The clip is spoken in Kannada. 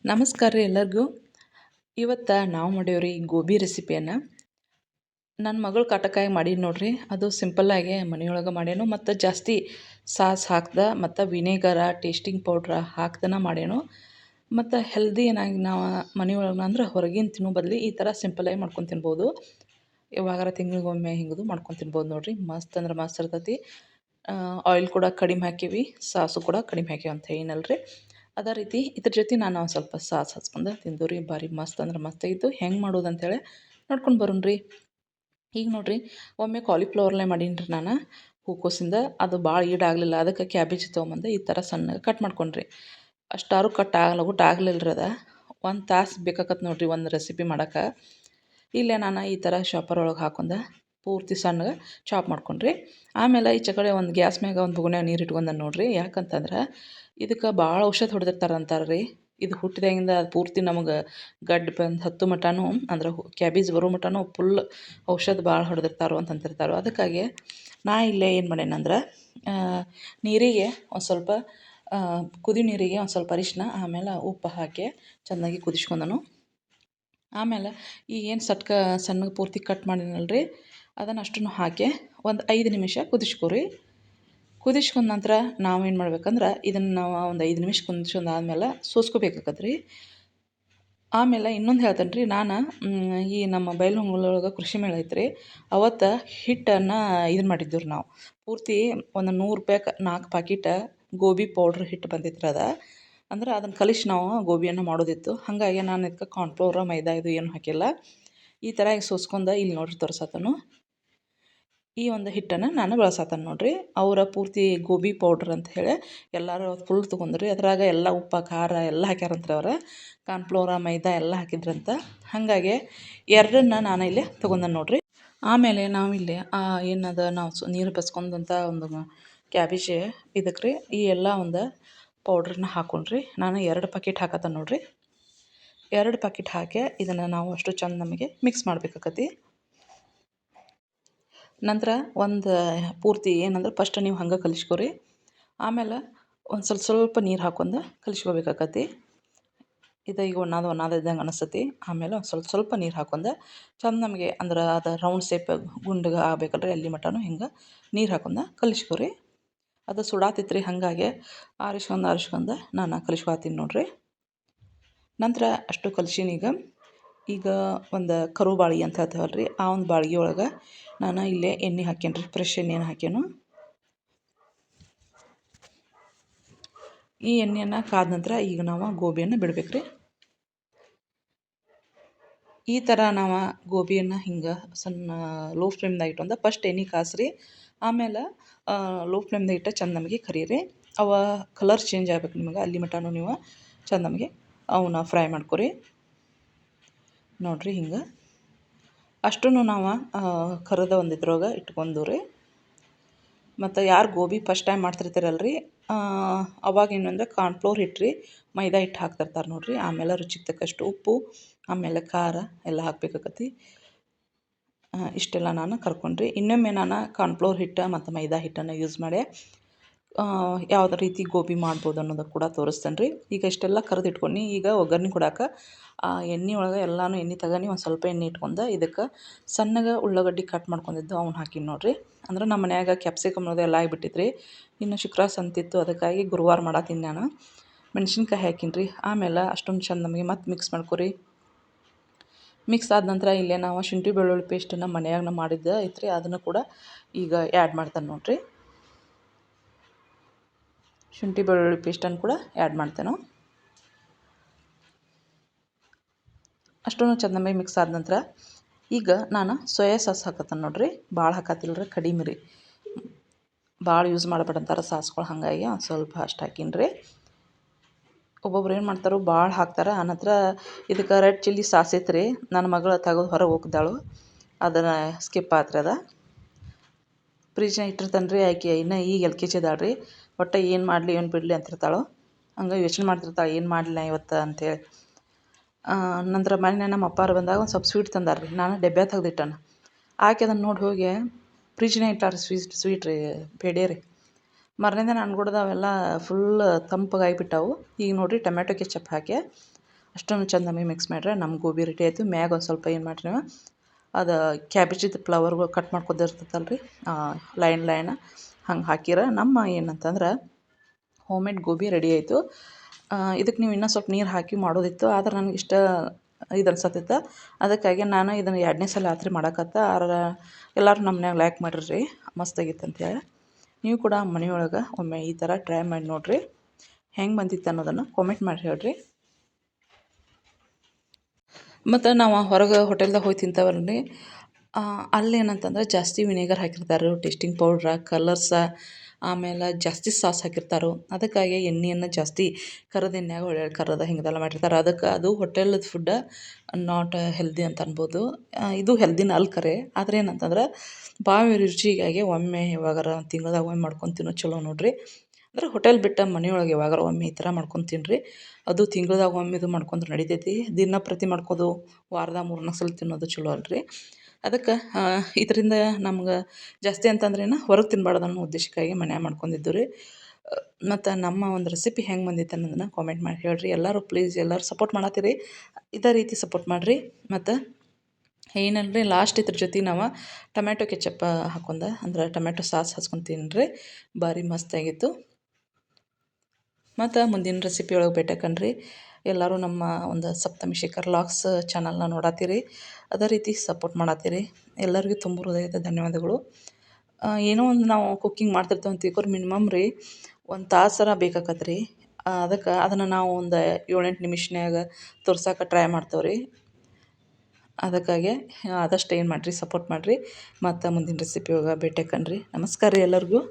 ನಮಸ್ಕಾರ ರೀ ಎಲ್ಲರಿಗೂ. ಇವತ್ತು ನಾವು ಮಾಡೀವ್ರಿ ಗೋಬಿ ರೆಸಿಪಿಯನ್ನು. ನನ್ನ ಮಗಳು ಕಾಟಕ್ಕಾಗಿ ಮಾಡೀನಿ ನೋಡ್ರಿ. ಅದು ಸಿಂಪಲ್ಲಾಗಿ ಮನೆಯೊಳಗೆ ಮಾಡೇನು ಮತ್ತು ಜಾಸ್ತಿ ಸಾಸ್ ಹಾಕ್ದೆ ಮತ್ತು ವಿನೇಗರ ಟೇಸ್ಟಿಂಗ್ ಪೌಡ್ರ ಹಾಕ್ದನ ಮಾಡೇನು ಮತ್ತು ಹೆಲ್ದಿ ಏನಾಗಿ ನಾವು ಮನೆಯೊಳಗೆ ಅಂದ್ರೆ ಹೊರಗಿನ ತಿನ್ನೋ ಬದಲು ಈ ಥರ ಸಿಂಪಲ್ಲಾಗಿ ಮಾಡ್ಕೊಂಡು ತಿನ್ಬೋದು. ಯಾವಾಗಾರ ತಿಂಗಳಿಗೊಮ್ಮೆ ಹಿಂಗದು ಮಾಡ್ಕೊಂಡು ತಿನ್ಬೋದು ನೋಡ್ರಿ. ಮಸ್ತ್ ಅಂದ್ರೆ ಮಸ್ತ್ ಇರ್ತೈತಿ. ಆಯಿಲ್ ಕೂಡ ಕಡಿಮೆ ಹಾಕೀವಿ, ಸಾಸು ಕೂಡ ಕಡಿಮೆ ಹಾಕೀವಿ ಅಂತ ಏನಲ್ರಿ. ಅದೇ ರೀತಿ ಇದ್ರ ಜೊತೆ ನಾನು ಒಂದು ಸ್ವಲ್ಪ ಸಾಸ್ ಹಚ್ಕೊಂಡು ತಿಂದು ರೀ. ಭಾರಿ ಮಸ್ತ್ ಅಂದ್ರೆ ಮಸ್ತ್ ಆಗಿತ್ತು. ಹೆಂಗೆ ಮಾಡೋದು ಅಂತೇಳಿ ನೋಡ್ಕೊಂಡು ಬರೋಣ ರೀ. ಈಗ ನೋಡಿರಿ, ಒಮ್ಮೆ ಕಾಲಿಫ್ಲವರ್ಲೆ ಮಾಡೀನಿ ರೀ ನಾನು ಹೂಕೋಸಿಂದ. ಅದು ಭಾಳ ಈಡಾಗಲಿಲ್ಲ, ಅದಕ್ಕೆ ಕ್ಯಾಬೇಜ್ ತೊಗೊಂಬಂದು ಈ ಥರ ಸಣ್ಣಗೆ ಕಟ್ ಮಾಡ್ಕೊಂಡ್ರಿ. ಅಷ್ಟಾರು ಕಟ್ ಲಗುಟ್ ಆಗಲಿಲ್ಲ ರೀ. ಅದು 1 ತಾಸು ಬೇಕಾಕತ್ತೆ ನೋಡಿರಿ ಒಂದು ರೆಸಿಪಿ ಮಾಡೋಕೆ. ಇಲ್ಲೇ ನಾನು ಈ ಥರ ಶಾಪರ್ ಒಳಗೆ ಹಾಕೊಂಡೆ ಪೂರ್ತಿ ಸಣ್ಣಗೆ ಚಾಪ್ ಮಾಡ್ಕೊಂಡ್ರಿ. ಆಮೇಲೆ ಈಚೆ ಕಡೆ ಒಂದು ಗ್ಯಾಸ್ ಮ್ಯಾಗ ಒಂದು ಬುಗುನ್ಯಾಗ ನೀರು ಇಟ್ಕೊಂಡೆ ನೋಡಿರಿ. ಯಾಕಂತಂದ್ರೆ ಇದಕ್ಕೆ ಭಾಳ ಔಷಧ ಹೊಡೆದಿರ್ತಾರೆ ಅಂತಾರೆ ರೀ. ಇದು ಹುಟ್ಟಿದಾಗಿಂದ ಪೂರ್ತಿ ನಮಗೆ ಗಡ್ಡೆ ಬಂದು ಹತ್ತು ಮಟನೂ ಅಂದ್ರೆ ಕ್ಯಾಬೇಜ್ ಬರೋ ಮಟನೂ ಫುಲ್ ಔಷಧ ಭಾಳ ಹೊಡೆದಿರ್ತಾರೋ ಅಂತಂತಿರ್ತಾರೋ. ಅದಕ್ಕಾಗಿ ನಾ ಇಲ್ಲೇ ಏನು ಮಾಡೇನಂದ್ರೆ ನೀರಿಗೆ ಒಂದು ಸ್ವಲ್ಪ ಕುದಿ ನೀರಿಗೆ ಒಂದು ಸ್ವಲ್ಪ ಅರಿಶಿನ ಆಮೇಲೆ ಉಪ್ಪು ಹಾಕಿ ಚೆನ್ನಾಗಿ ಕುದಿಸ್ಕೊಂಡನು. ಆಮೇಲೆ ಈ ಏನು ಸಣ್ಣಗೆ ಪೂರ್ತಿ ಕಟ್ ಮಾಡಿನಲ್ರಿ ಅದನ್ನು ಅಷ್ಟನ್ನು ಹಾಕಿ ಒಂದು 5 ನಿಮಿಷ ಕುದಿಸ್ಕೊರಿ. ಕುದಿಸ್ಕೊಂಡ ನಂತರ ನಾವೇನು ಮಾಡ್ಬೇಕಂದ್ರೆ ಇದನ್ನು ನಾವು ಒಂದು 5 ನಿಮಿಷ ಕುದಿಸ್ಕೊಂಡಾದ್ಮೇಲೆ ಸೋಸ್ಕೋಬೇಕಾಗತ್ತೆ ರೀ. ಆಮೇಲೆ ಇನ್ನೊಂದು ಹೇಳ್ತೇನೆ ರೀ, ನಾನು ಈ ನಮ್ಮ ಬೈಲಹೊಂಗಲೊಳಗೆ ಕೃಷಿ ಮೇಳ ಐತ್ರಿ. ಅವತ್ತು ಹಿಟ್ಟನ್ನು ಇದನ್ನು ಮಾಡಿದ್ದೀವಿ ನಾವು ಪೂರ್ತಿ ಒಂದು ₹100ಕ್ಕೆ 4 ಪಾಕಿಟ ಗೋಬಿ ಪೌಡ್ರ್ ಹಿಟ್ಟು ಬಂದಿತ್ತು ಅದು. ಅಂದ್ರೆ ಅದನ್ನು ಕಲಿಸಿ ನಾವು ಗೋಬಿಯನ್ನು ಮಾಡೋದಿತ್ತು. ಹಾಗಾಗಿ ನಾನು ಇದಕ್ಕೆ ಕಾರ್ನ್ಫ್ಲೋರ ಮೈದಾ ಇದು ಏನು ಹಾಕಿಲ್ಲ. ಈ ಥರ ಈಗ ಸೋಸ್ಕೊಂಡು ಇಲ್ಲಿ ನೋಡಿರಿ ತೋರ್ಸತ್ತನು. ಈ ಒಂದು ಹಿಟ್ಟನ್ನು ನಾನು ಬಳಸತ್ತೇನೆ ನೋಡಿರಿ. ಅವರ ಪೂರ್ತಿ ಗೋಬಿ ಪೌಡ್ರ್ ಅಂತ ಹೇಳಿ ಎಲ್ಲರೂ ಫುಲ್ ತೊಗೊಂಡ್ರಿ. ಅದ್ರಾಗ ಎಲ್ಲ ಉಪ್ಪು ಖಾರ ಎಲ್ಲ ಹಾಕ್ಯಾರಂತ್ರಿ ಅವ್ರು. ಕಾರ್ನ್ಫ್ಲೋರ ಮೈದಾ ಎಲ್ಲ ಹಾಕಿದ್ರಂತ. ಹಾಗಾಗಿ ಎರಡನ್ನ ನಾನು ಇಲ್ಲಿ ತೊಗೊಂಡೆ ನೋಡಿರಿ. ಆಮೇಲೆ ನಾವಿಲ್ಲಿ ಏನದ ನಾವು ನೀರು ಬಸ್ಕೊಂಡಂಥ ಒಂದು ಕ್ಯಾಬೇಜ್ ಇದಕ್ಕೆ ರೀ ಈ ಎಲ್ಲ ಒಂದು ಪೌಡ್ರನ್ನ ಹಾಕ್ಕೊಂಡ್ರಿ. ನಾನು 2 ಪಾಕಿಟ್ ಹಾಕತ್ತೇನೆ ನೋಡಿರಿ. 2 ಪಾಕಿಟ್ ಹಾಕಿ ಇದನ್ನು ನಾವು ಅಷ್ಟು ಚಂದ ನಮಗೆ ಮಿಕ್ಸ್ ಮಾಡಬೇಕಾಗತ್ತೆ. ನಂತರ ಒಂದು ಪೂರ್ತಿ ಏನಂದ್ರೆ ಫಸ್ಟ್ ನೀವು ಹಂಗೆ ಕಲಿಸ್ಕೊರಿ. ಆಮೇಲೆ ಒಂದು ಸ್ವಲ್ಪ ನೀರು ಹಾಕ್ಕೊಂಡು ಕಲಿಸ್ಕೋಬೇಕಾಗತ್ತೆ. ಇದು ಈಗ ಒಣಾದ ಇದ್ದಂಗೆ ಅನಿಸ್ತತಿ. ಆಮೇಲೆ ಒಂದು ಸ್ವಲ್ಪ ನೀರು ಹಾಕ್ಕೊಂಡು ಚಂದ ನಮಗೆ ಅಂದ್ರೆ ಅದು ರೌಂಡ್ ಶೇಪ್ ಗುಂಡಿಗೆ ಆಗ್ಬೇಕಲ್ರಿ ಅಲ್ಲಿ ಮಟನೂ ಹಿಂಗೆ ನೀರು ಹಾಕ್ಕೊಂಡು ಕಲಿಸ್ಕೊರಿ. ಅದು ಸುಡಾತಿತ್ತು ರೀ. ಹಾಗಾಗಿ ಆರಿಸ್ಕೊಂಡು ನಾನು ಕಲಿಸ್ಕೊತೀನಿ ನೋಡಿರಿ. ನಂತರ ಅಷ್ಟು ಕಲಿಸೀನಿ. ಈಗ ಒಂದು ಕರು ಬಾಳೆ ಅಂತ ಹೇಳ್ತೇವಲ್ಲ ರೀ, ಆ ಒಂದು ಬಾಳ್ಗೆ ಒಳಗೆ ನಾನು ಇಲ್ಲೇ ಎಣ್ಣೆ ಹಾಕೇನಿ ರೀ. ಫ್ರೆಶ್ ಎಣ್ಣೆನ ಹಾಕೇನು. ಈ ಎಣ್ಣೆಯನ್ನು ಕಾದ ನಂತರ ಈಗ ನಾವು ಗೋಬಿಯನ್ನು ಬಿಡ್ಬೇಕು ರೀ. ಈ ಥರ ನಾವು ಗೋಬಿಯನ್ನು ಹಿಂಗೆ ಸಣ್ಣ ಲೋ ಫ್ಲೇಮ್ದಾಗ ಇಟ್ಕೊಂಡು ಫಸ್ಟ್ ಎಣ್ಣೆ ಕಾಸ್ರಿ. ಆಮೇಲೆ ಲೋ ಫ್ಲೇಮ್ದಾಗ ಇಟ್ಟು ಚಂದ ನಮಗೆ ಕರೀರಿ. ಅವ ಕಲರ್ ಚೇಂಜ್ ಆಗ್ಬೇಕು ನಿಮಗೆ ಅಲ್ಲಿ ಮಟನೂ ನೀವು ಚಂದ ನಮಗೆ ಅವನ್ನ ಫ್ರೈ ಮಾಡ್ಕೊರಿ ನೋಡಿರಿ. ಹಿಂಗೆ ಅಷ್ಟನ್ನು ನಾವು ಕರದ ಒಂದು ಇದ್ರೊಳಗೆ ಇಟ್ಕೊಂಡು ರೀ. ಮತ್ತು ಯಾರು ಗೋಬಿ ಫಸ್ಟ್ ಟೈಮ್ ಮಾಡ್ತಿರ್ತೀರಲ್ರಿ ಅವಾಗ ಏನಂದ್ರೆ ಕಾರ್ನ್ಫ್ಲೋರ್ ಹಿಟ್ಟು ರೀ ಮೈದಾ ಹಿಟ್ಟು ಹಾಕ್ತಿರ್ತಾರೆ ನೋಡಿರಿ. ಆಮೇಲೆ ರುಚಿಗೆ ತಕ್ಕಷ್ಟು ಉಪ್ಪು ಆಮೇಲೆ ಖಾರ ಎಲ್ಲ ಹಾಕಬೇಕಾಗತ್ತೆ. ಇಷ್ಟೆಲ್ಲ ನಾನು ಕರ್ಕೊಂಡ್ರಿ. ಇನ್ನೊಮ್ಮೆ ನಾನು ಕಾರ್ನ್ಫ್ಲೋರ್ ಹಿಟ್ಟು ಮತ್ತು ಮೈದಾ ಹಿಟ್ಟನ್ನು ಯೂಸ್ ಮಾಡಿ ಯಾವುದೇ ರೀತಿ ಗೋಬಿ ಮಾಡ್ಬೋದು ಅನ್ನೋದು ಕೂಡ ತೋರಿಸ್ತೇನೆ ರೀ. ಈಗ ಇಷ್ಟೆಲ್ಲ ಕರೆದು ಇಟ್ಕೊಂಡು ಈಗ ಒಗ್ಗರಣೆ ಕೊಡೋಕೆ ಎಣ್ಣೆ ಒಳಗೆ ಎಲ್ಲನೂ ಎಣ್ಣೆ ತಗೊಂಡು ಒಂದು ಸ್ವಲ್ಪ ಎಣ್ಣೆ ಇಟ್ಕೊಂಡು ಇದಕ್ಕೆ ಸಣ್ಣಗೆ ಉಳ್ಳಾಗಡ್ಡಿ ಕಟ್ ಮಾಡ್ಕೊಂಡಿದ್ದು ಅವ್ನು ಹಾಕೀನಿ ನೋಡಿರಿ. ಅಂದ್ರೆ ನಮ್ಮ ಮನ್ಯಾಗ ಕ್ಯಾಪ್ಸಿಕಮ್ ಅನ್ನೋದು ಎಲ್ಲ ಆಗಿಬಿಟ್ಟಿತ್ತು ರೀ. ಇನ್ನು ಶುಕ್ರವಾರ ಸಂತಿತ್ತು, ಅದಕ್ಕಾಗಿ ಗುರುವಾರ ಮಾಡತ್ತೀನಿ ನಾನು. ಮೆಣಸಿನ್ಕಾಯಿ ಹಾಕೀನಿ ರೀ. ಆಮೇಲೆ ಅಷ್ಟೊಂದು ಚಂದ ನಮಗೆ ಮತ್ತೆ ಮಿಕ್ಸ್ ಮಾಡ್ಕೊರಿ. ಮಿಕ್ಸ್ ಆದ ನಂತರ ಇಲ್ಲೇ ನಾವು ಶುಂಠಿ ಬೆಳ್ಳುಳ್ಳಿ ಪೇಸ್ಟನ್ನು ಮನೆಯಾಗ ಮಾಡಿದ್ದೆ ಐತ್ರಿ, ಅದನ್ನು ಕೂಡ ಈಗ ಆ್ಯಡ್ ಮಾಡ್ತೇನೆ ನೋಡಿರಿ. ಶುಂಠಿ ಬೆಳ್ಳುಳ್ಳಿ ಪೇಸ್ಟನ್ನು ಕೂಡ ಆ್ಯಡ್ ಮಾಡ್ತೇನೆ. ಅಷ್ಟೊಂದು ಚೆಂದ ಮಿಕ್ಸ್ ಆದ ನಂತರ ಈಗ ನಾನು ಸೋಯಾ ಸಾಸ್ ಹಾಕತ್ತೇನೆ ನೋಡಿರಿ. ಭಾಳ ಹಾಕತ್ತಿಲ್ಲ ರೀ, ಕಡಿಮೆ ರೀ. ಭಾಳ ಯೂಸ್ ಮಾಡಬೇಡಂತಾರೆ ಸಾಸ್ಗಳು, ಹಾಗಾಗಿ ಒಂದು ಸ್ವಲ್ಪ ಅಷ್ಟು ಹಾಕೀನಿ ರೀ. ಒಬ್ಬೊಬ್ರು ಏನು ಮಾಡ್ತಾರೆ ಭಾಳ ಹಾಕ್ತಾರೆ. ಆನಂತರ ಇದಕ್ಕೆ ರೆಡ್ ಚಿಲ್ಲಿ ಸಾಸ್ ಐತೆ ರೀ, ನನ್ನ ಮಗಳು ತೆಗೆದು ಹೊರಗೆ ಹೋಗಿದ್ದಾಳು, ಅದನ್ನು ಸ್ಕಿಪ್ ಆತ್ರಿ. ಅದು ಫ್ರಿಜ್ನಾಗ ಇಟ್ಟಿರ್ತಾನೆ ರೀ. ಆಕೆ ಇನ್ನೂ ಈಗ LKG ಅದಾಳ ರೀ. ಒಟ್ಟು ಏನು ಮಾಡಲಿ ಏನು ಬಿಡಲಿ ಅಂತಿರ್ತಾಳು. ಹಂಗೆ ಯೋಚನೆ ಮಾಡ್ತಿರ್ತಾಳೆ ಏನು ಮಾಡಲಿ ಇವತ್ತು ಅಂಥೇಳಿ. ನಂತರ ಮೊನ್ನೆ ನಮ್ಮ ಅಪ್ಪಾರು ಬಂದಾಗ ಒಂದು ಸ್ವಲ್ಪ ಸ್ವೀಟ್ ತಂದಾರ ರೀ. ನಾನು ಡಬ್ಬೆ ತೆಗ್ದಿಟ್ಟನು. ಆಕೆ ಅದನ್ನು ನೋಡಿ ಹೋಗಿ ಫ್ರಿಜ್ನಾಗ ಇಟ್ಟಾರ ಸ್ವೀಟ್ ರೀ, ಪೇಡೆ ರೀ. ಮರನಿಂದ ನಾನು ಅವೆಲ್ಲ ಫುಲ್ ತಂಪಗಾಗಿಬಿಟ್ಟವು. ಈಗ ನೋಡಿರಿ ಟೊಮೆಟೊ ಕೆಚಪ್ ಹಾಕಿ ಅಷ್ಟೊಂದು ಚಂದ ಮಿಕ್ಸ್ ಮಾಡ್ರೆ ನಮ್ಮ ಗೋಬಿ ರೆಡಿ ಆಯಿತು. ಮ್ಯಾಗ ಒಂದು ಸ್ವಲ್ಪ ಏನು ಮಾಡಿರಿ ನೀವು ಅದು ಕ್ಯಾಬೇಜಿದ್ದು ಫ್ಲವರ್ಗಳು ಕಟ್ ಮಾಡ್ಕೊದಿರ್ತೈತಲ್ಲ ರೀ ಲೈನ್ ಹಂಗೆ ಹಾಕಿರ ನಮ್ಮ ಏನಂತಂದ್ರೆ ಹೋಮ್ ಮೇಡ್ ಗೋಬಿ ರೆಡಿ ಆಯಿತು. ಇದಕ್ಕೆ ನೀವು ಇನ್ನೂ ಸ್ವಲ್ಪ ನೀರು ಹಾಕಿ ಮಾಡೋದಿತ್ತು, ಆದ್ರೆ ನನಗೆ ಇಷ್ಟ ಇದು ಅನ್ಸತ್ತಿತ್ತು. ಅದಕ್ಕಾಗಿ ನಾನು ಇದನ್ನು 2ನೇ ಸಲ ರಾತ್ರಿ ಮಾಡಕತ್ತ. ಎಲ್ಲರೂ ನಮ್ಮ ಮನ್ಯಾಗ ಲೈಕ್ ಮಾಡಿರಿ, ಮಸ್ತಾಗಿತ್ತು ಅಂತೇಳಿ. ನೀವು ಕೂಡ ಮನೆಯೊಳಗೆ ಒಮ್ಮೆ ಈ ಥರ ಟ್ರೈ ಮಾಡಿ ನೋಡಿರಿ. ಹೆಂಗೆ ಬಂದಿತ್ತು ಅನ್ನೋದನ್ನು ಕಾಮೆಂಟ್ ಮಾಡಿ ಹೇಳ್ರಿ. ಮತ್ತು ನಾವು ಹೊರಗೆ ಹೋಟೆಲ್ದಾಗ ಹೋಗಿ ತಿಂತೇವಲ್ರಿ, ಅಲ್ಲೇನಂತಂದ್ರೆ ಜಾಸ್ತಿ ವಿನೆಗರ್ ಹಾಕಿರ್ತಾರೆ, ಟೇಸ್ಟಿಂಗ್ ಪೌಡ್ರ, ಕಲರ್ಸ, ಆಮೇಲೆ ಜಾಸ್ತಿ ಸಾಸ್ ಹಾಕಿರ್ತಾರೆ. ಅದಕ್ಕಾಗಿ ಎಣ್ಣೆಯನ್ನು ಜಾಸ್ತಿ ಕರಿದ ಎಣ್ಣೆಯಾಗ ಒಳ್ಳೆ ಕರಿದ ಹಿಂಗೆಲ್ಲ ಮಾಡಿರ್ತಾರೆ. ಅದಕ್ಕೆ ಅದು ಹೋಟೆಲ್ದ ಫುಡ್ಡ ನಾಟ್ ಹೆಲ್ದಿ ಅಂತ ಅನ್ಬೋದು. ಇದು ಹೆಲ್ದಿನ ಅಲ್ಲ ಖರೆ, ಆದರೆ ಏನಂತಂದ್ರೆ ಬಾಯಿ ರುಚಿಗಾಗಿ ಒಮ್ಮೆ ಯಾವಾಗಾರ ತಿಂಗ್ಳದಾಗ ಒಮ್ಮೆ ಮಾಡ್ಕೊಂಡು ತಿನ್ನೋದು ಚಲೋ ನೋಡಿರಿ. ಅಂದ್ರೆ ಹೋಟೆಲ್ ಬಿಟ್ಟು ಮನೆಯೊಳಗೆ ಯಾವಾಗಾರ ಒಮ್ಮೆ ಈ ಥರ ಮಾಡ್ಕೊಂಡು ತಿನ್ನಿರಿ. ಅದು ತಿಂಗ್ಳದಾಗ ಒಮ್ಮೆ ಇದು ಮಾಡ್ಕೊಂಡ್ರೆ ನಡಿತೈತಿ. ದಿನಪ್ರತಿ ಮಾಡ್ಕೋದು ವಾರದಾಗ 3-4 ಸಲ ತಿನ್ನೋದು ಚಲೋ ಅಲ್ರಿ. ಅದಕ್ಕೆ ಇದರಿಂದ ನಮ್ಗೆ ಜಾಸ್ತಿ ಅಂತಂದ್ರೇನು ಹೊರಗೆ ತಿನ್ನಬಾರ್ದು ಅನ್ನೋ ಉದ್ದೇಶಕ್ಕಾಗಿ ಮನ್ಯಾಗ ಮಾಡ್ಕೊಂಡಿದ್ದು ರೀ. ಮತ್ತು ನಮ್ಮ ಒಂದು ರೆಸಿಪಿ ಹೆಂಗೆ ಬಂದಿತ್ತು ಅನ್ನೋದನ್ನು ಕಾಮೆಂಟ್ ಮಾಡಿ ಹೇಳ್ರಿ. ಎಲ್ಲರೂ ಪ್ಲೀಸ್ ಎಲ್ಲರೂ ಸಪೋರ್ಟ್ ಮಾಡತ್ತೀರಿ, ಇದೇ ರೀತಿ ಸಪೋರ್ಟ್ ಮಾಡಿರಿ. ಮತ್ತು ಏನಂದರೆ ಲಾಸ್ಟ್ ಇದ್ರ ಜೊತೆ ನಾವು ಟೊಮ್ಯಾಟೊ ಕೆಚಪ್ ಹಾಕೊಂಡ ಅಂದ್ರೆ ಟೊಮ್ಯಾಟೊ ಸಾಸ್ ಹಚ್ಕೊಂಡು ತಿನ್ನಿರಿ, ಭಾರಿ ಮಸ್ತಾಗಿತ್ತು. ಮತ್ತು ಮುಂದಿನ ರೆಸಿಪಿ ಒಳಗೆ ಭೇಟಿಯಾಕಣ್ರಿ. ಎಲ್ಲರೂ ನಮ್ಮ ಒಂದು ಸಪ್ತಮಿ ಶೇಖರ್ ವ್ಲಾಗ್ಸ್ ಚಾನಲ್ನ ನೋಡತ್ತೀರಿ, ಅದೇ ರೀತಿ ಸಪೋರ್ಟ್ ಮಾಡತ್ತೀರಿ. ಎಲ್ಲರಿಗೂ ತುಂಬ ಹೃದಯದ ಧನ್ಯವಾದಗಳು. ಏನೋ ಒಂದು ನಾವು ಕುಕ್ಕಿಂಗ್ ಮಾಡ್ತಿರ್ತೇವೆ ಅಂತ ತಿಳ್ಕೊರಿ, ಮಿನಿಮಮ್ ರೀ 1 ತಾಸರ ಬೇಕಾಕತ್ತೆ ರೀ. ಅದಕ್ಕೆ ಅದನ್ನು ನಾವು ಒಂದು 7-8 ನಿಮಿಷನ್ಯಾಗ ತೋರ್ಸೋಕೆ ಟ್ರೈ ಮಾಡ್ತೇವೆ ರೀ. ಅದಕ್ಕಾಗಿ ಆದಷ್ಟು ಏನು ಮಾಡಿರಿ, ಸಪೋರ್ಟ್ ಮಾಡಿರಿ. ಮತ್ತು ಮುಂದಿನ ರೆಸಿಪಿ ಒಳಗೆ ಭೇಟಿಯಾಕಣ್ರಿ. ನಮಸ್ಕಾರ ರೀ ಎಲ್ಲರಿಗೂ.